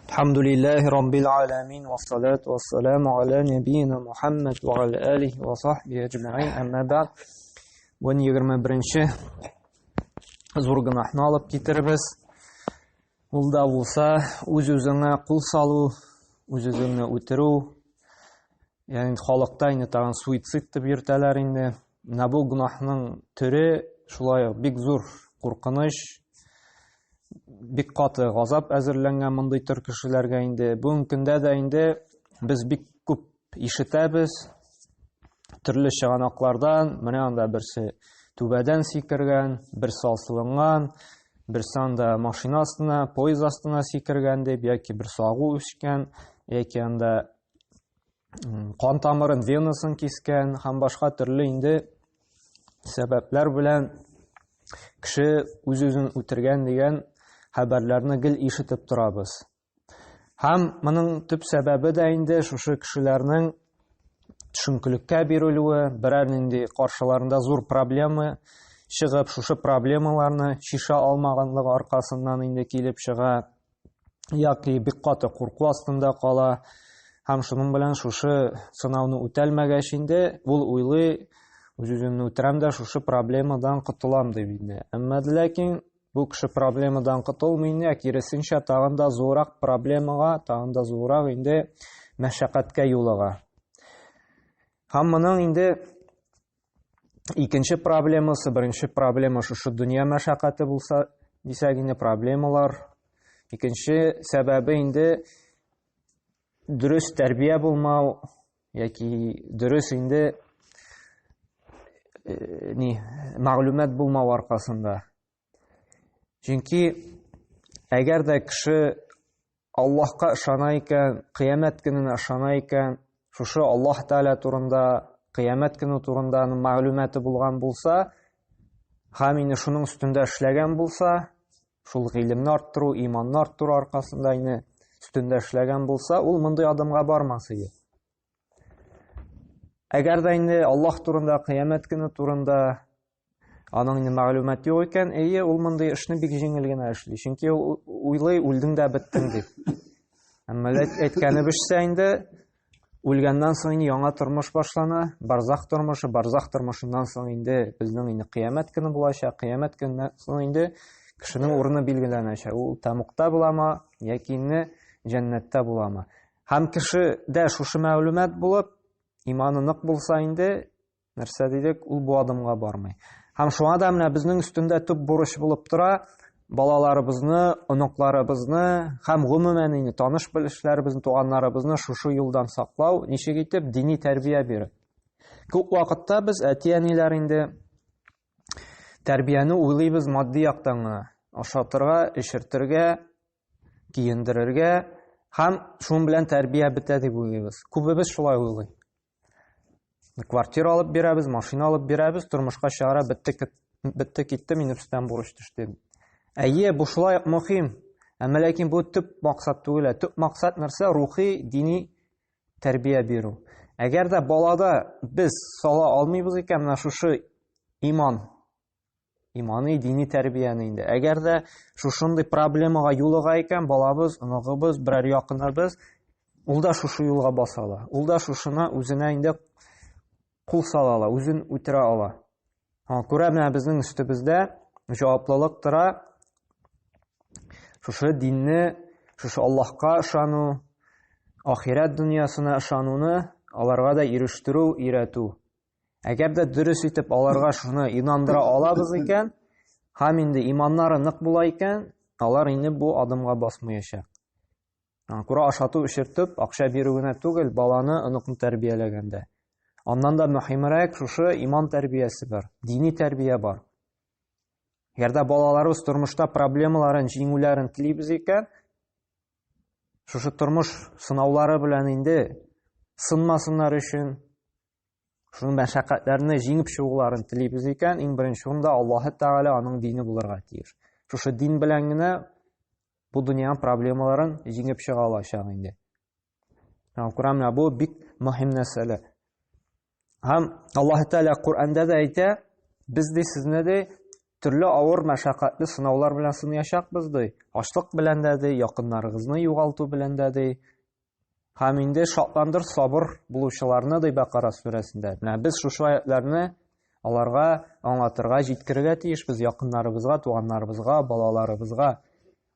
الحمد لله رب العالمين والصلاة والسلام على نبينا محمد وعلى آله وصحبه أجمعين أما بعد 21-ші зур гынахны алып китербез. Ул да булса үз-үзеңә кул салу, үз-үзеңне үтерү, ягъни халыкта инде тагын суицид дип йөртәләр инде. Менә бу гынахның төре шулай бик зур куркыныч, бик каты газап әзерләнгән мондый төр кешеләргә инде. Бүгенге көндә дә инде без бик күп ишетәбез. Төрле чыганаклардан, менә анда берсе түбәдән сикергән, берсе асылынган, берсе анда машина астына, поезд астына сикергән дип, яки берсе агу үскән, яки анда кан тамырын, венасын кискән һәм башка төрле инде сәбәпләр белән кеше үз-үзен үтергән дигән хәбәрләрне гел ишетеп торабыз. Һәм моның төп сәбәбе дә инде шушы кешеләрнең төшенкелеккә бирелүе, берәр нинди каршыларында зур проблема чыгып, шушы проблемаларны шиша алмаганлыгы аркасыннан инде килеп чыга, яки бик каты курку астында кала. Һәм шуның белән шушы сынауны үтәлмәгәч инде ул уйлый, үз-үземне үтерәм дә шушы проблемадан котылам дип инде. Әмма ләкин бу кеше проблемадан котылмый инде, киресенчә тагын да зуррак проблемага, тагын да зуррак инде мәшәкатькә юлыга. Һәм моның инде икенче проблемасы, беренче проблема шушы дөнья мәшәкате булса дисәк инде проблемалар. Икенче сәбәбе инде дөрес тәрбия булмау, яки дөрес инде мәгълүмат булмау аркасында. Чөнки әгәр дә кеше Аллаһка ышана икән, кыямәт көненә ышана икән, шушы Аллаһ Тәгалә турында, кыямәт көне турында мәгълүматы булган булса, һәм инде шуның өстендә эшләгән булса, шул гыйлемне арттыру, иманны арттыру аркасында инде өстендә эшләгән булса, ул мондый адымга бармас иде. Әгәр дә инде Аллаһ турында, кыямәт көне турында аның инде мәгълүматы юк икән, ул мондый эшне бик җиңел генә эшли. Чөнки уйлый, үлдең дә беттең дип. Әмма әйткәнебезчә инде үлгәннән соң яңа тормыш башлана, барзах тормышы, барзах тормышыннан соң инде безнең инде кыямәт көне булачак, кыямәт көненнән соң инде кешенең урыны билгеләнәчәк. Ул тәмуктә буламы, яки инде җәннәттә буламы. Һәм кешедә шушы мәгълүмат булып, иманы нык булса инде, нәрсә дидек, ул бу адымга бармый. Һәм шуңа да менә безнең өстендә төп бурыч булып тора, балаларыбызны, оныкларыбызны һәм гомумән инде таныш-белешләребезне, туганнарыбызны шушы юлдан саклау, ничек итеп дини тәрбия биреп. Күп вакытта без әти-әниләр инде тәрбияне уйлыйбыз матди яктан гына. Ашатырга, эчертергә, киендерергә һәм шуның белән тәрбия бетә дип уйлыйбыз. Күбебез шулай уйлый. Квартира алып бирәбез, машина алып бирәбез, тормышка чыгара, бетте китте, минем өстән бурыч төште. Әйе, бу шулай мөһим. Әмма ләкин бу төп максат түгел. Төп максат нәрсә? Рухи, дини тәрбия бирү. Әгәр дә балада без сала алмыйбыз икән, менә шушы иманы дини тәрбияне инде. Әгәр дә шушындый проблемага юлыга икән, балабыз, оныгыбыз, берәр якыныбыз, ул да шушы юлга басала. Ул да шушына үзенә инде кул сала, үзен үтерә ала. Күрә менә безнең өстебездә җаваплылык тора. Шушы динне, шушы Аллаһка ышану, ахират дөньясына ышануны аларга да ирештерү, өйрәтү. Әгәр дә дөрес итеп аларга шуны инандыра алабыз икән, һәм инде иманнары нык була икән, алар инде бу адымга басмаячак. Күрә ашату, эчертеп, акча бирү генә түгел, баланы, оныкны тәрбияләгәндә. Аннан да мөһимрәк шушы иман тәрбиясе бар, дини тәрбия бар. Әгәр дә балаларыбыз тормышта проблемаларын җиңүләрен телибез икән, шушы тормыш сынаулары белән инде сынмасыннар өчен, шуның мәшәкатьләрне җиңеп чыгуларын телибез икән, иң беренче урында Аллаһ Тәгалә аның дине булырга тиеш. Шушы дин белән генә бу дөньяның проблемаларын җиңеп чыга алачак инде. Күрәм, бу бик мөһим мәсьәлә. Һәм Аллаһ Тәгалә Куръанда да әйтә, без ди сезне дә Төрле авыр, мәшәкатьле сынаулар белән сынашакбыз ди. Ачлык белән дә ди, якыннарыгызны югалту белән дә ди. Һәм инде шатландыр сабыр булучыларны ди Бакара сүрәсендә. Менә без шушы аятларны аларга аңлатырга, җиткерергә тиешбез якыннарыбызга, туганнарыбызга, балаларыбызга.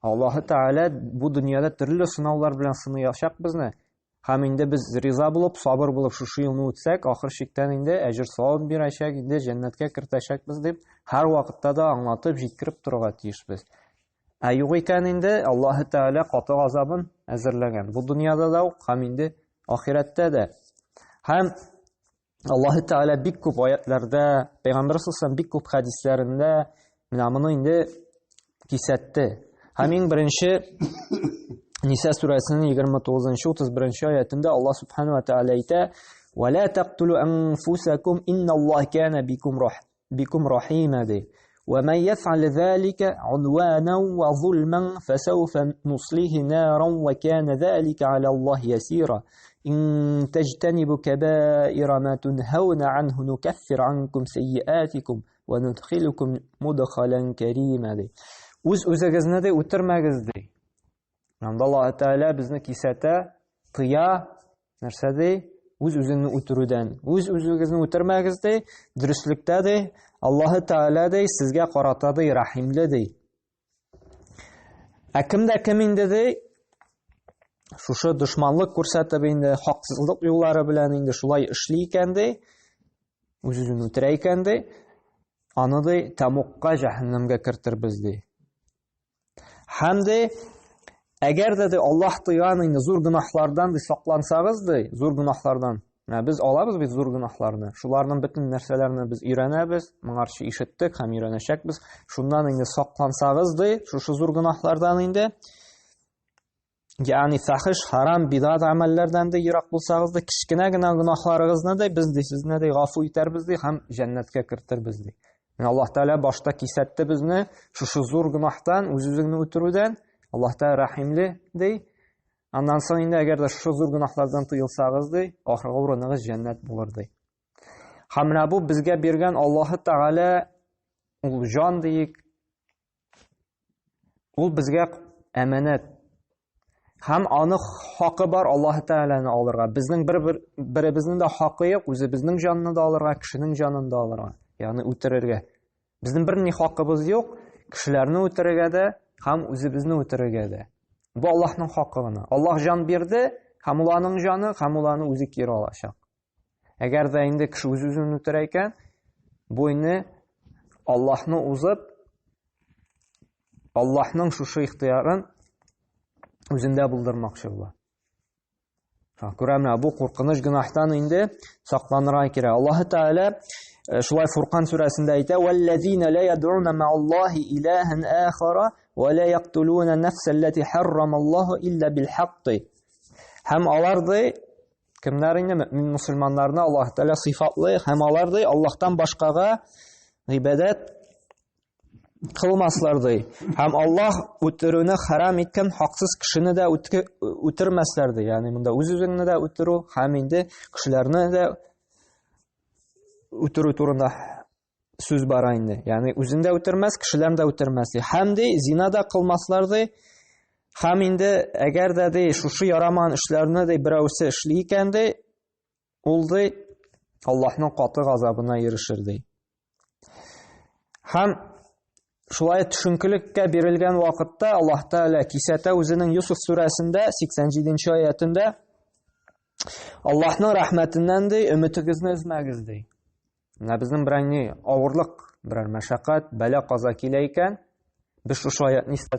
Аллаһы Тәгалә бу дөньяда төрле сынаулар белән сынаячак безне. Һәм инде без риза булып, сабыр булып шушы елны үтсәк, ахыр чиктән инде әҗр савап бирәчәк, инде җәннәткә кертәчәкбез дип һәр вакытта да аңлатып җиткереп торырга тиешбез. Ә юк икән инде Аллаһы Тәгалә каты газабын әзерләгән. Бу дөньяда да ук, һәм инде ахирәттә дә. Һәм Аллаһы Тәгалә бик күп аятларда, Пәйгамбәр саллаллаһу бик күп хәдисләрендә менә моны инде кисәтте. Һәм иң беренче Ниса сүрәсенең 29-31 аятында Аллаһ Субханаһу ва Тәгалә әйтә: "Ва ла тaqtulu анфусакум инналлаһа кана бикум рахима". Ва ман яф'ал залика удванан ва зулман фасауфа нуслиһи наран ва кана залика ала Аллаһи ясира. Ин таҗтанибу кабаира ма тунхауна анху нукаффир анкум сайyi'atikum ва нудхилукум мудхалан карима. Үз-үзегезне дә үтермәгез ди. Анда Аллаһ Тәгалә безне кисәтә, тыя, нәрсә ди? Үз-үзеңне үтерүдән. Үз-үзегезне үтермәгез ди, дөрестлектә ди, Аллаһы Тәгалә ди сезгә карата ди, рәхимле ди. Ә кемдә кем инде ди? Шушы дошманлык күрсәтеп инде, хаксызлык юллары белән инде шулай эшли икән ди, үз-үзен үтерә икән ди, аны ди тамукка, җәһәннәмгә кертербез ди. Һәм ди әгәр дә Аллаһ тыйган инде зур гөнаһлардан ди саклансагыз ди, зур гөнаһлардан. Менә без алабыз бит зур гөнаһларны. Шуларның бөтен нәрсәләрне без өйрәнәбез, моңарчы ишеттек һәм өйрәнәчәкбез. Шуннан инде саклансагыз ди, шушы зур гөнаһлардан инде, ягъни фахиш, харам, бидат амәлләрдән дә ерак булсагыз ди, кичкенә генә гөнаһларыгызны да без ди сезне ди гафу итәрбез ди һәм җәннәткә кертербез ди. Аллаһ Тәгалә башта кисәтте безне шушы зур гөнаһтан, үз-үзеңне үтерүдән. Аллаһ Тәгалә рәхимле ди. Аннан соң инде әгәр дә шушы зур гөнаһлардан тыелсагыз ди, ахыргы урыныгыз җәннәт булыр ди. Һәм менә бу безгә биргән Аллаһы Тәгалә ул җан диек. Ул безгә әманәт. Һәм аны хакы бар Аллаһы Тәгаләне алырга. Безнең беребезнең дә хакы юк, үзебезнең җанны да алырга, кешенең җанын да алырга. Ягъни үтерергә. Безнең берни хакыбыз юк, кешеләрне үтерергә дә һәм үзебезне үтерергә дә. Бу Аллаһның хакы гына. Аллаһ җан бирде, һәм ул аның җаны, һәм ул аны үзе кире алачак. Әгәр дә инде кеше үз-үзен үтерә икән, бу инде Аллаһны узып, Аллаһның шушы ихтыярын үзендә булдырмакчы була. Күрәмә, бу куркыныч гөнаһтан инде сакланырга кирәк. Аллаһы Тәгалә шулай Фуркан сүрәсендә әйтә: "Валлазина ла яд'уна ма'аллаһи илаһан ахара ва ла яqtuluna an-nafsa allati harrama Аллаһу илля бил-хаққи". Һәм алар ди, кемнәр инде мөмин мусламаннарны Аллаһ Тәгалә сыйфатлы, һәм алар ди Аллаһтан башкага гыйбадат кылмаслар ди. Һәм Аллаһ үтерүне харам иткән хаксыз кешене дә үтермәсләр ди. Ягъни монда үз-үзеңне дә үтерү, һәм инде кешеләрне дә үтерү турында сүз бара инде. Ягъни үзен дә үтермәс, кешеләрне дә үтермәс ди. Һәм ди зина да кылмаслар ди. Һәм инде әгәр дә ди шушы ярамаган эшләрне ди берәүсе эшли икән ди, ул ди Аллаһның каты газабына ирешер ди. Һәм шулай төшенкелеккә бирелгән вакытта Аллаһ Тәгалә кисәтә үзенең Юсуф сүрәсендә 87-нче аятында: "Аллаһның рәхмәтеннән ди өмитегезне өзмәгез ди". Менә безнең берәр авырлык, берәр мәшәкать, бәла каза килә икән, без шушы аятны истә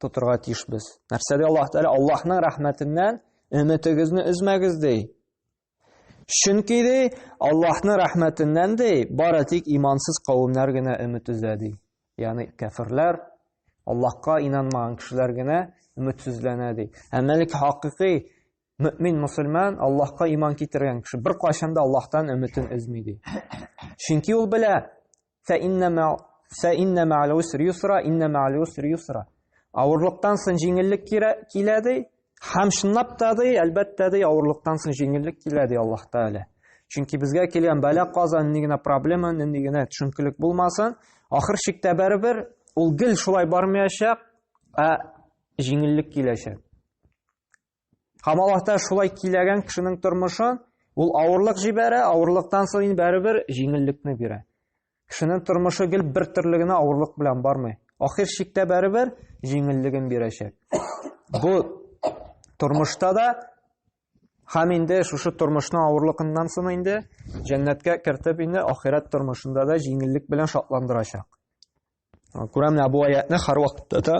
тотырга тиешбез. Нәрсә ди Аллаһ Тәгалә? Аллаһның рәхмәтеннән өмитегезне өзмәгез ди. Чөнки ди Аллаһның рәхмәтеннән ди бары тик имансыз кавемнәр генә өмит үзә ди. Ягъни кафирләр, Аллаһка инанмаган кешеләр генә өметсезләнә ди. Әмәлек хакыйкый мөмин мусульман, Аллаһка иман китергән кеше беркайчан да Аллаһтан өметен өзми ди. Чөнки ул белә: "Фа инна ма'ал усри юсра, инна ма'ал усри юсра". Авырлыктан соң җиңеллек килә ди. Һәм чынлап та ди, әлбәттә ди, авырлыктан соң җиңеллек килә ди Аллаһ Тәгалә. Чөнки безгә килгән бәла каза нинди генә проблема, нинди генә төшенкелек булмасын, ахыр чиктә барыбер ул гел шулай бармаячак, җиңеллек киләчәк. Һәм Аллаһ та шулай киләгән кешенең тормышын ул авырлык җибәрә, авырлыктан соң барыбер җиңеллекне бирә. Кешенең тормышы гел бер төрле генә авырлык белән бармый. Ахыр чиктә барыбер җиңеллеген бирәчәк. Бу тормышта да һәм инде шушы тормышның авырлыгыннан соң инде җәннәткә кертеп инде ахират тормышында да җиңеллек белән шатландырачак. Күрәм, бу аятны һәр вакытта да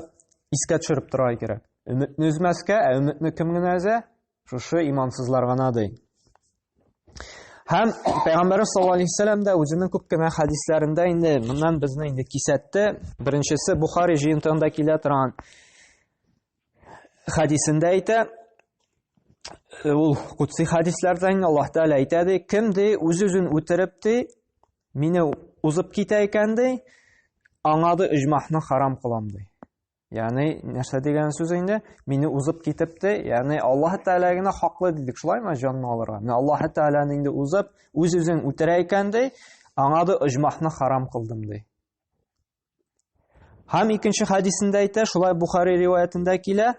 искә төшереп тора кирәк. Өметне үзмәскә, өметне кем генә үзә? Шушы имансызлар гына ди. Һәм Пәйгамбәрбез саллаллаһу алейһи ва сәллям да үзенең күп кенә хәдисләрендә инде моннан безне инде кисәтте. Беренчесе Бухари җыентыгында килә торган хәдисендә әйтә, ул кутси хәдисләрдә Аллаһ Тәгалә әйтә ди, кем ди үз-үзен үтереп ди, мине узып китә икән ди, аңа да иҗмахны харам кылам ди. Ягъни нәрсә дигән сүз инде? Мине узып китеп ди, ягъни Аллаһ Тәгалә генә хаклы дидек, шулаймы җанны алырга? Менә Аллаһ Тәгаләне инде узып, үз-үзен үтерә икән ди, аңа да иҗмахны харам кылдым ди. Һәм икенче хәдисендә әйтә, шулай Бухари риваятендә килә,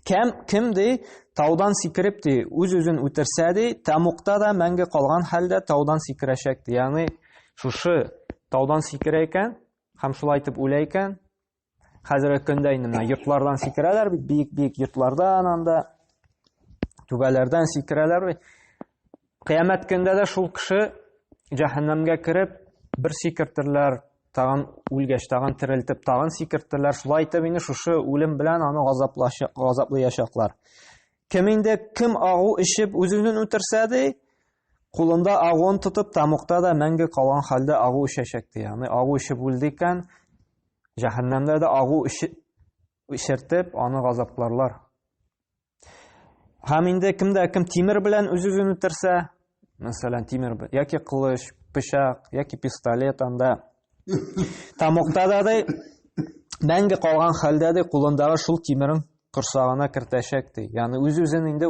кем ди таудан сикереп ди, үз-үзен үтерсә ди, Тамукта да мәңге калган хәлдә таудан сикерәчәк ди. Ягъни шушы таудан сикерә икән, һәм шулай итеп үлә икән, хәзерге көндә инде йортлардан сикерәләр, бик йортлардан, анда түбәләрдән сикерәләр. Кыямәт көндә дә шул кеше җәһәннәмгә кереп, бер сикертерләр, тагын үлгәч, тагын терелтеп, тагын сикертерләр. Шулай итеп инде шушы үлем белән аны газаплаячаклар. Кем агу ичеп үзеннән үтерсә ди, кулында агуын тотып, Тамукта да мәңге калган хәлдә агу ичәчәк ди. Ягъни агу ичеп үлде икән, җәһәннәмдә дә агу ичертеп, аны газапларлар. Һәм инде кем тимер белән үз-үзен үтерсә, мәсәлән, тимер яки кылыч, пычак, яки пистолет, анда Тамукта да мәңге калган хәлдә ди, кулындагы шул тимерен корсагына кертәчәк ди. Ягъни үз-үзен инде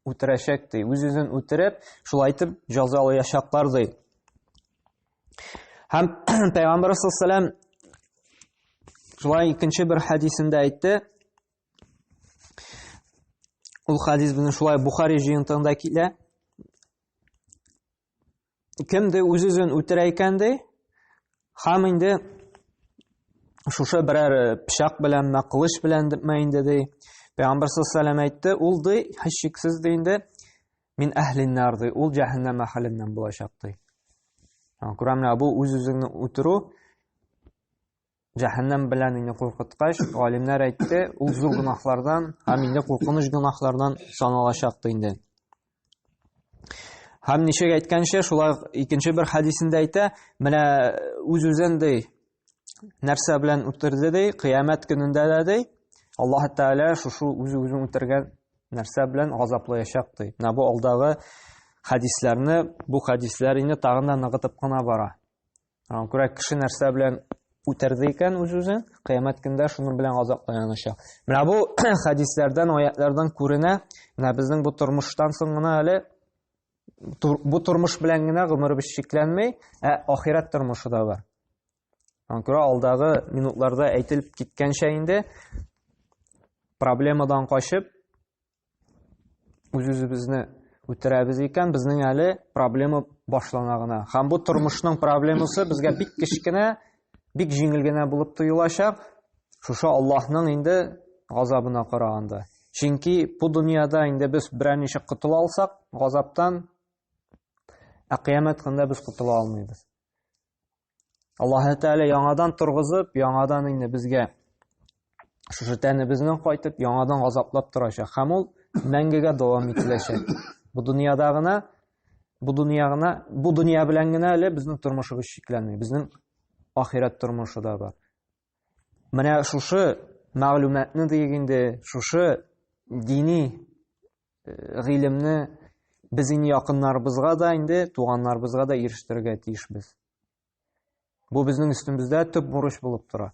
үтерәчәк ди. Үз-үзен үтереп, шулай итеп җәзалаячаклар ди. Һәм Пәйгамбәр саллаллаһу алейһи ва сәллям шулай икенче бер хәдисендә әйтте. Ул хәдис белән шулай Бухари җыентыгында килә. Кем ди үз-үзен үтерә икән ди, һәм инде шушы берәр пычак белән, кылыч белән дипме инде ди. Пәйгамбәр саллаллаһу алейһи ва сәллям әйтте, ул ди һичшиксез ди инде мин әһлин-нар ди, ул җәһәннәм әһленнән булачак ди. Күрәмне бу үз-үзеңне үтерү җәһәннәм белән инде куркыткач, галимнәр әйтте, ул зур гөнаһлардан һәм инде куркыныч гөнаһлардан саналачак ди инде. Һәм ничек әйткәнчә, шулай икенче бер хәдисендә әйтә, менә үз-үзен ди нәрсә белән үтерде ди, кыямәт көнендә ди, Аллаһ Тәгалә шушы үз-үзен үтергән нәрсә белән газаплаячак ди. Менә бу алдагы хәдисләрне, бу хәдисләр инде тагын да ныгытып кына бара. Күрә кеше нәрсә белән үтерде икән үз-үзен, кыямәт көндә шуның белән газапланачак. Менә бу хәдисләрдән, аятлардан күренә, менә безнең бу тормыштан соң гына әле бу тормыш белән генә гомеребез шикләнмәй, ахират тормышы да бар. Күрә алдагы минутларда әйтелеп киткәнчә инде проблемадан качып үз-үзебезне үтерәбез икән, безнең әле проблема башлана гына. Һәм бу тормышның проблемасы безгә бик кечкенә, бик җиңел генә булып тоелачак, шушы Аллаһның инде газабына караганда. Чөнки бу дөньяда инде без берәр ничек котыла алсак газаптан, кыямәт көндә без котыла алмыйбыз. Аллаһ Тәгалә яңадан торгызып, яңадан инде безгә шушы тәнебезне кайтып, яңадан газаплап торачак. Һәм ул мәңгегә дәвам ителәчәк. Бу дөнья белән генә әле безнең тормышыбыз шикләнмәй. Безнең ахират тормышы да бар. Менә шушы мәгълүматны дигәндә, шушы дини гыйлемне без инде якыннарыбызга да, инде туганнарыбызга да ирештерергә тиешбез. Бу безнең өстебездә төп бурыч булып тора.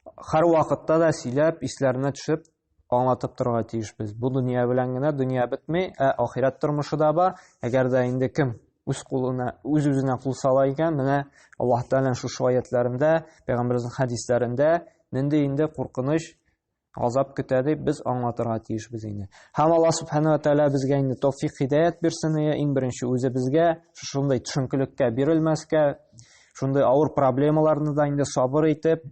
Һәр вакытта да сөйләп, исләренә төшеп, аңлатып торырга тиешбез. Бу дөнья белән генә дөнья бетми, ахират тормышы да бар. Әгәр дә инде кем үз кулына, үз-үзенә кул сала икән, менә Аллаһ Тәгалә шушы аятларында, Пәйгамбәрнең хадисләрендә нинди инде куркыныч, азап көтә дип без аңлатырга тиешбез инде. Һәм Аллаһ Субханаһу ва Тәгалә безгә инде тawfiq хидаят бирсен, иң беренче үзе безгә шушындай төшенкелеккә бирелмәскә, шундай авыр проблемаларны да инде сабыр итеп,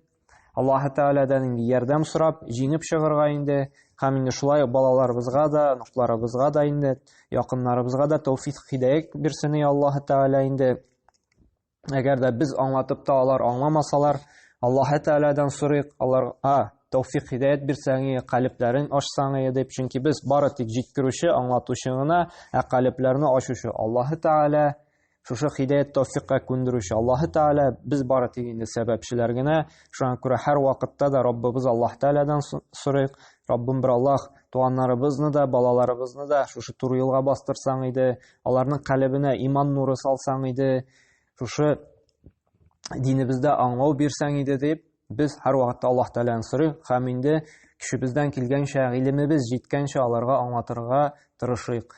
Аллаһ Тәгаләдән инде ярдәм сорап, җиңеп чыгарга инде, һәм инде шулай балаларыбызга да, нукларыбызга да инде, якыннарыбызга да тawfiq хидаят бирсен Аллаһ Тәгалә инде. Әгәр дә без аңлатып та алар аңламасалар, Аллаһ Тәгаләдән сорыйк, аларга тawfiq хидаят бирсәң, калепләрен ачсаң дип, чөнки без бары тик җиткерүче, аңлатучы гына, калепләрне ачучы Аллаһ Тәгалә, шушы хидаят тawfiqка күндерүче Аллаһ Тәгалә, без бары тик инде сәбәпчеләр генә. Шуңа күрә һәр вакытта да Раббыбыз Аллаһ Тәгаләдән сорыйк. Раббым бер Аллаһ туганнарыбызны да, балаларыбызны да шушы туры юлга бастырсаң иде, аларның калебенә иман нуры салсаң иде, шушы динебездә аңлау бирсәң иде дип, без һәр вакытта Аллаһ Тәгаләдән сорыйк һәм инде кешебездән килгәнчә, гыйлемебез җиткәнчә аларга аңлатырга тырышыйк.